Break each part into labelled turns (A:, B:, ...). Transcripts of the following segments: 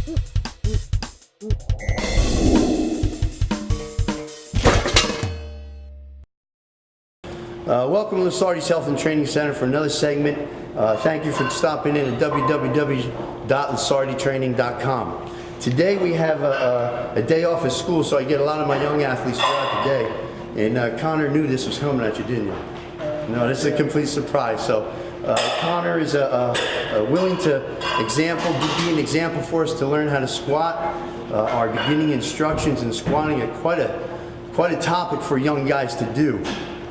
A: Welcome to Lusardi's Health and Training Center for another segment. Thank you for stopping in at www.lusarditraining.com. Today we have a day off at school, so I get a lot of my young athletes throughout the day. And Connor knew this was coming at you, didn't you? No, this is a complete surprise. So Connor is willing to be an example for us to learn how to squat. Our beginning instructions in squatting are quite a topic for young guys to do.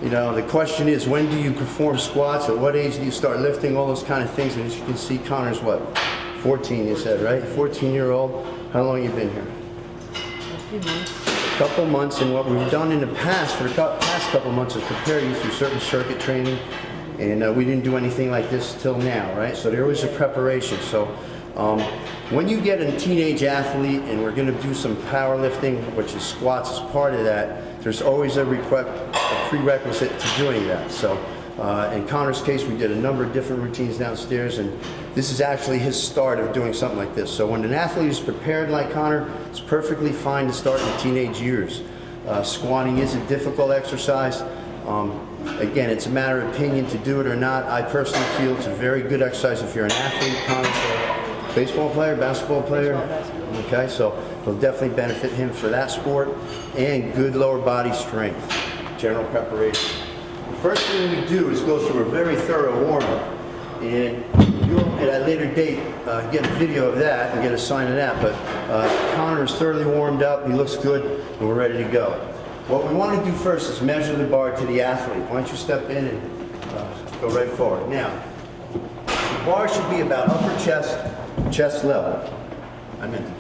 A: You know, the question is, when do you perform squats? At what age do you start lifting? All those kind of things. And as you can see, Connor's what? 14, you said, right? 14-year-old. How long have you been here?
B: A few months.
A: A couple months. And what we've done in the past, for the past couple months, is prepare you through certain circuit training. And we didn't do anything like this till now, right? So there was a preparation. So when you get a teenage athlete, and we're going to do some powerlifting, which is squats as part of that, there's always a prerequisite to doing that. So in Connor's case, we did a number of different routines downstairs, and this is actually his start of doing something like this. So when an athlete is prepared like Connor, it's perfectly fine to start in teenage years. Squatting is a difficult exercise. Again, it's a matter of opinion to do it or not. I personally feel it's a very good exercise if you're an athlete. Connor's a baseball player, basketball player. Okay, so it'll definitely benefit him for that sport, and good lower body strength, general preparation. The first thing we do is go through a very thorough warm-up, and you'll at a later date get a video of that and get a sign of that, but Connor is thoroughly warmed up, he looks good, and we're ready to go. What we want to do first is measure the bar to the athlete. Why don't you step in and go right forward. Now, the bar should be about upper chest level. I meant to do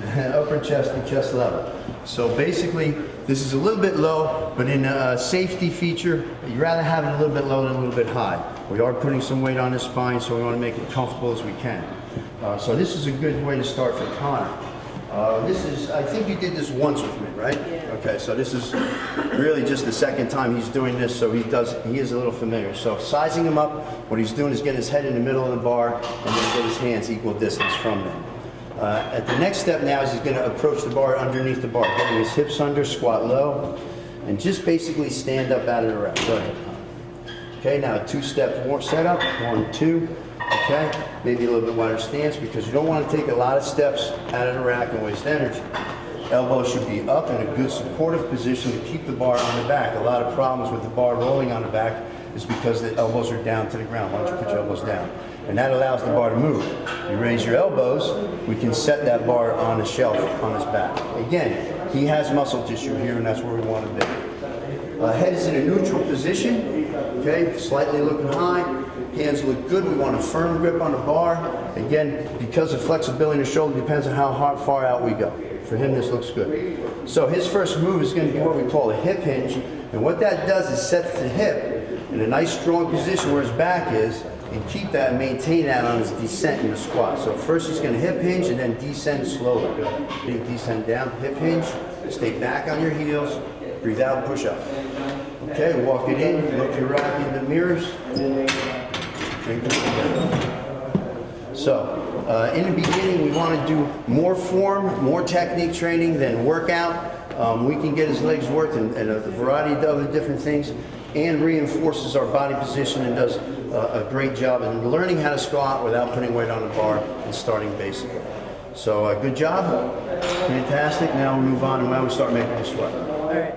A: that. Upper chest and chest level. So basically, this is a little bit low, but in a safety feature, you'd rather have it a little bit low than a little bit high. We are putting some weight on the spine, so we want to make it comfortable as we can. So this is a good way to start for Connor. I think you did this once with me, right?
B: Yeah.
A: Okay, so this is really just the second time he's doing this, so he is a little familiar. So sizing him up, what he's doing is getting his head in the middle of the bar and then get his hands equal distance from them. At the next step now is he's going to approach the bar underneath the bar, getting his hips under, squat low, and just basically stand up out of the rack. Go ahead. Okay, now a two-step setup, 1, 2. Okay, maybe a little bit wider stance because you don't want to take a lot of steps out of the rack and waste energy. Elbows should be up in a good supportive position to keep the bar on the back. A lot of problems with the bar rolling on the back is because the elbows are down to the ground. Why don't you put your elbows down? And that allows the bar to move. You raise your elbows, we can set that bar on a shelf on his back. Again, he has muscle tissue here, and that's where we want to be. Head is in a neutral position, okay, slightly looking high. Hands look good. We want a firm grip on the bar. Again, because of flexibility in the shoulder, depends on how far out we go. For him, this looks good. So his first move is going to be what we call a hip hinge. And what that does is set the hip in a nice strong position where his back is, and keep that and maintain that on his descent in the squat. So first he's going to hip hinge and then descend slowly. Big descend down, hip hinge, stay back on your heels, breathe out, push up. Okay, walk it in, look your rack in the mirrors. So, in the beginning, we want to do more form, more technique training than workout. We can get his legs worked and a variety of other different things, and reinforces our body position and does a great job in learning how to squat without putting weight on the bar and starting basic. So, good job. Fantastic. Now we'll move on and now we start making you sweat.
B: All right.